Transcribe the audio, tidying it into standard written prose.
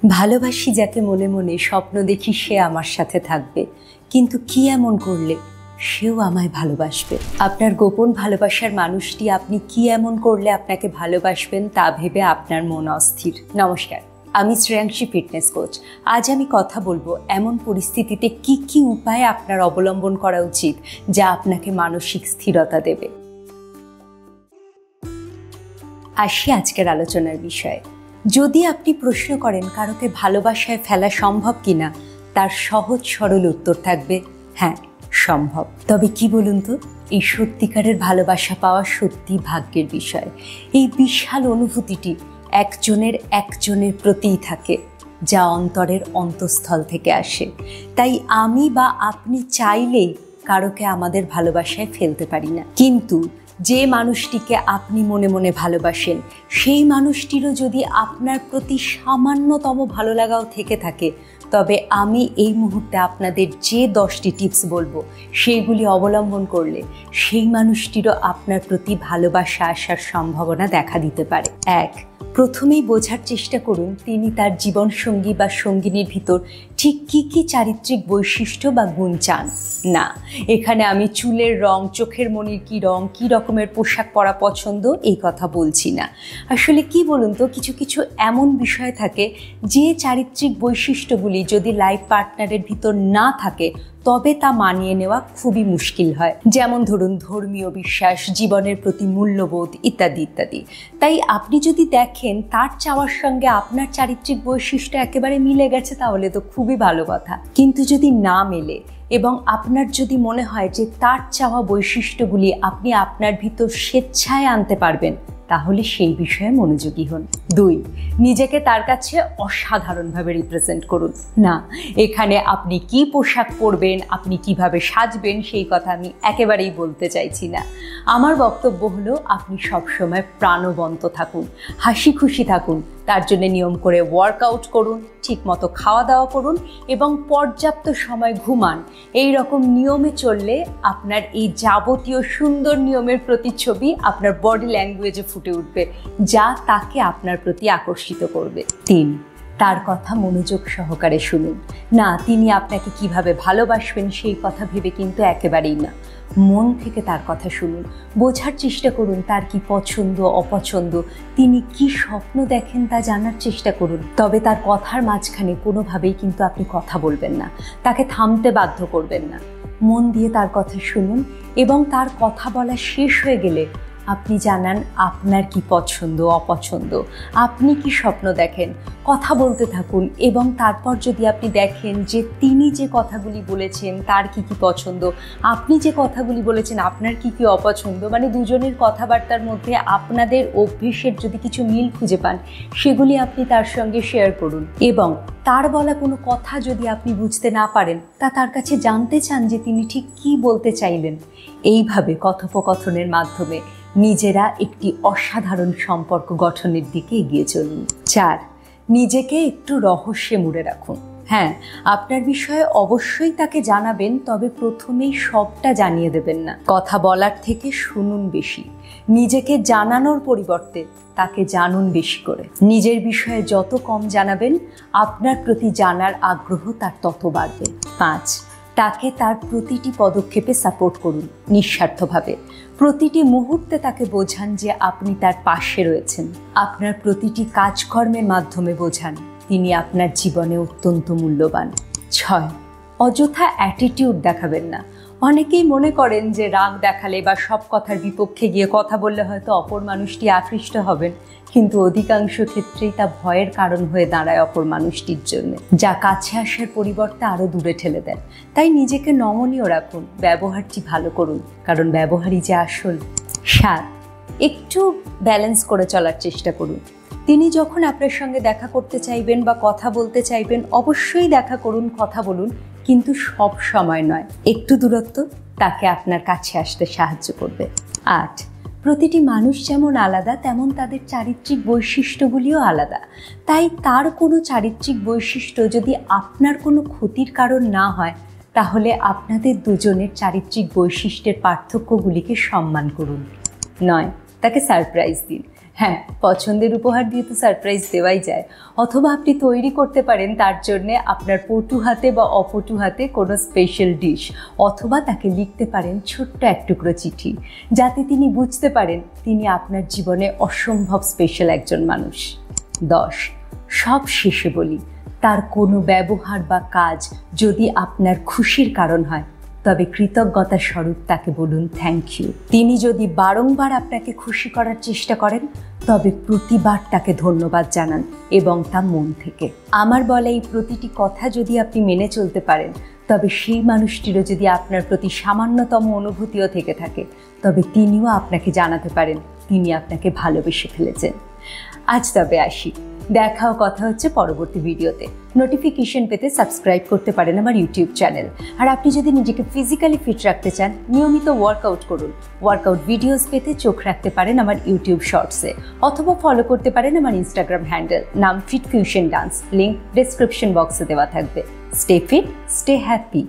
ভালোবাসি যাকে মনে মনে, স্বপ্ন দেখি সে আমার সাথে থাকবে, কিন্তু কি এমন করলে সেও আমায় ভালোবাসবে। আপনার গোপন ভালোবাসার মানুষটি আপনি কি এমন করলে আপনাকে ভালোবাসবেন তা ভেবে আপনার মন অস্থির। নমস্কার, আমি শ্রেয়াংশী, ফিটনেস কোচ। আজ আমি কথা বলবো এমন পরিস্থিতিতে কি কি উপায় আপনার অবলম্বন করা উচিত যা আপনাকে মানসিক স্থিরতা দেবে। আসি আজকের আলোচনার বিষয়ে। যদি আপনি প্রশ্ন করেন কারোকে ভালোবাসায় ফেলা সম্ভব কিনা, তার সহজ সরল উত্তর থাকবে হ্যাঁ, সম্ভব। তবে কি বলুন তো, এই সত্যিকারের ভালোবাসা পাওয়া সত্যি ভাগ্যের বিষয়। এই বিশাল অনুভূতিটি একজনের প্রতিই থাকে, যা অন্তরের অন্তঃস্থল থেকে আসে। তাই আমি বা আপনি চাইলেই কারোকে আমাদের ভালোবাসায় ফেলতে পারি না। কিন্তু যে মানুষটিকে আপনি মনে মনে ভালোবাসেন, সেই মানুষটিরও যদি আপনার প্রতি সামান্যতম ভালো লাগাও থেকে থাকে, তবে আমি এই মুহূর্তে আপনাদের যে 10টি টিপস বলবো, সেইগুলি অবলম্বন করলে সেই মানুষটিরও আপনার প্রতি ভালোবাসা আসার সম্ভাবনা দেখা দিতে পারে। প্রথমেই বোঝার চেষ্টা করুন তিনি তার জীবনসঙ্গী বা সঙ্গিনীর ভিতর ঠিক কী কী চারিত্রিক বৈশিষ্ট্য বা গুণ চান। না, এখানে আমি চুলের রং, চোখের মণির কী রং, কী রকমের পোশাক পরা পছন্দ এই কথা বলছি না। আসলে কি বলুন তো, কিছু কিছু এমন বিষয় থাকে যে চারিত্রিক বৈশিষ্ট্যগুলি যদি লাইফ পার্টনারের ভিতর না থাকে তবে তা মানিয়ে নেওয়া খুবই মুশকিল হয়। যেমন ধরুন ধর্মীয় বিশ্বাস, জীবনের প্রতি মূল্যবোধ ইত্যাদি ইত্যাদি। তাই আপনি যদি দেখেন তার চাওয়ার সঙ্গে আপনার চারিত্রিক বৈশিষ্ট্য একেবারে মিলে গেছে, তাহলে তো খুবই ভালো কথা। কিন্তু যদি না মেলে এবং আপনার যদি মনে হয় যে তার চাওয়া বৈশিষ্ট্যগুলি আপনি আপনার ভিতর স্বেচ্ছায় আনতে পারবেন, তাহলে সেই বিষয়ে মনোযোগী হন। 2, নিজেকে তার কাছে অসাধারণভাবে রিপ্রেজেন্ট করুন। না, এখানে আপনি কি পোশাক পরবেন, আপনি কিভাবে সাজবেন সেই কথা আমি একেবারেই বলতে চাইছি না। আমার বক্তব্য হলো আপনি সবসময় প্রাণবন্ত থাকুন, হাসি খুশি থাকুন। তার জন্য নিয়ম করে ওয়ার্কআউট করুন, ঠিকমতো খাওয়া দাওয়া করুন এবং পর্যাপ্ত সময় ঘুমান। এই রকম নিয়মে চললে আপনার এই যাবতীয় সুন্দর নিয়মের প্রতিচ্ছবি আপনার বডি ল্যাঙ্গুয়েজে ফুটে উঠবে, যা তাকে আপনার প্রতি আকর্ষিত করবে। 3, তার কথা মনোযোগ সহকারে শুনুন। না, তিনি আপনাকে কিভাবে ভালোবাসবেন সেই কথা ভেবে কিন্তু একেবারেই না। মন থেকে তার কথা শুনুন, বোঝার চেষ্টা করুন তার কি পছন্দ অপছন্দ, তিনি কি স্বপ্ন দেখেন তা জানার চেষ্টা করুন। তবে তার কথার মাঝখানে কোনোভাবেই কিন্তু আপনি কথা বলবেন না, তাকে থামতে বাধ্য করবেন না। মন দিয়ে তার কথা শুনুন এবং তার কথা বলা শেষ হয়ে গেলে আপনি জানান আপনার কি পছন্দ অপছন্দ, আপনি কি স্বপ্ন দেখেন। কথা বলতে থাকুন এবং তারপর যদি আপনি দেখেন যে তিনি যে কথাগুলি বলেছেন তার কি কি পছন্দ, আপনি যে কথাগুলি বলেছেন আপনার কি কি অপছন্দ, মানে দুজনের কথাবার্তার মধ্যে আপনাদের অভ্যেসের যদি কিছু মিল খুঁজে পান, সেগুলি আপনি তার সঙ্গে শেয়ার করুন। এবং তার বলা কোনো কথা যদি আপনি বুঝতে না পারেন, তা তার কাছে জানতে চান যে তিনি ঠিক কী বলতে চাইলেন। এইভাবে কথোপকথনের মাধ্যমে নিজেরা একটি অসাধারণ সম্পর্ক গঠনের দিকে এগিয়ে চলুন। 4, নিজেকে একটু রহস্যে মুড়ে রাখুন। হ্যাঁ, আপনার বিষয়ে অবশ্যই তাকে জানাবেন, তবে প্রথমেই সবটা জানিয়ে দেবেন না। কথা বলার থেকে শুনুন বেশি। নিজেকে জানানোর পরিবর্তে তাকে জানুন বেশি করে। নিজের বিষয়ে যত কম জানাবেন, আপনার প্রতি জানার আগ্রহ তার তত বাড়বে। 5, তাকে তার প্রতিটি পদক্ষেপে সাপোর্ট করুন নিঃস্বার্থভাবে। প্রতিটি মুহূর্তে তাকে বোঝান যে আপনি তার পাশে রয়েছেন। আপনার প্রতিটি কাজকর্মের মাধ্যমে বোঝান তিনি আপনার জীবনে অত্যন্ত মূল্যবান। 6, অযথা অ্যাটিটিউড দেখাবেন না। অনেকেই মনে করেন যে রাগ দেখালে বা সব কথার বিপক্ষে গিয়ে কথা বললে হয়তো অপর মানুষটি আকৃষ্ট হবেন, কিন্তু অধিকাংশ ক্ষেত্রেই তা ভয়ের কারণ হয়ে দাঁড়ায় অপর মানুষটির জন্য, যা কাছে আসার পরিবর্তে আরও দূরে ঠেলে দেন। তাই নিজেকে নমনীয় রাখুন, ব্যবহারটি ভালো করুন, কারণ ব্যবহারই যে আসল। 7, একটু ব্যালেন্স করে চলার চেষ্টা করুন। তিনি যখন আপনার সঙ্গে দেখা করতে চাইবেন বা কথা বলতে চাইবেন, অবশ্যই দেখা করুন, কথা বলুন, কিন্তু সব সময় নয়। একটু দূরত্ব তাকে আপনার কাছে আসতে সাহায্য করবে। 8, প্রতিটি মানুষ যেমন আলাদা, তেমন তাদের চারিত্রিক বৈশিষ্ট্যগুলিও আলাদা। তাই তার কোনো চারিত্রিক বৈশিষ্ট্য যদি আপনার কোনো ক্ষতির কারণ না হয়, তাহলে আপনাদের দুজনের চারিত্রিক বৈশিষ্ট্যের পার্থক্যগুলিকে সম্মান করুন। 9, তাকে সারপ্রাইজ দিন। হ্যাঁ, পছন্দের উপহার দিয়ে তো সারপ্রাইজ দেওয়াই যায়। অথবা আপনি তৈরি করতে পারেন তার জন্যে আপনার পটু হাতে বা অপটু হাতে কোনো স্পেশাল ডিশ, অথবা তাকে লিখতে পারেন ছোট্ট এক টুকরো চিঠি, যাতে তিনি বুঝতে পারেন তিনি আপনার জীবনে অসম্ভব স্পেশাল একজন মানুষ। 10, সব শেষে বলি, তার কোনো ব্যবহার বা কাজ যদি আপনার খুশির কারণ হয়, তবে কৃতজ্ঞতার স্বরূপ তাকে বলুন থ্যাংক ইউ। তিনি যদি বারংবার আপনাকে খুশি করার চেষ্টা করেন, তবে প্রতিবার তাকে ধন্যবাদ জানান, এবং তা মন থেকে। আমার বলা এই প্রতিটি কথা যদি আপনি মেনে চলতে পারেন, তবে সেই মানুষটিরও যদি আপনার প্রতি সামান্যতম অনুভূতিও থেকে থাকে, তবে তিনিও আপনাকে জানাতে পারেন তিনি আপনাকে ভালোবেসে ফেলেছেন। আজ তবে আসি, দেখা ও কথা হচ্ছে পরবর্তী ভিডিওতে। নোটিফিকেশন পেতে সাবস্ক্রাইব করতে পারেন আমার ইউটিউব চ্যানেল। আর আপনি যদি নিজেকে ফিজিক্যালি ফিট রাখতে চান, নিয়মিত ওয়ার্কআউট করুন। ওয়ার্কআউট ভিডিওস পেতে চোখ রাখতে পারেন আমার ইউটিউব শর্টসে, অথবা ফলো করতে পারেন আমার ইনস্টাগ্রাম হ্যান্ডেল, নাম fit fusion dance. Link description বক্সে দেওয়া থাকবে। Stay fit, stay happy.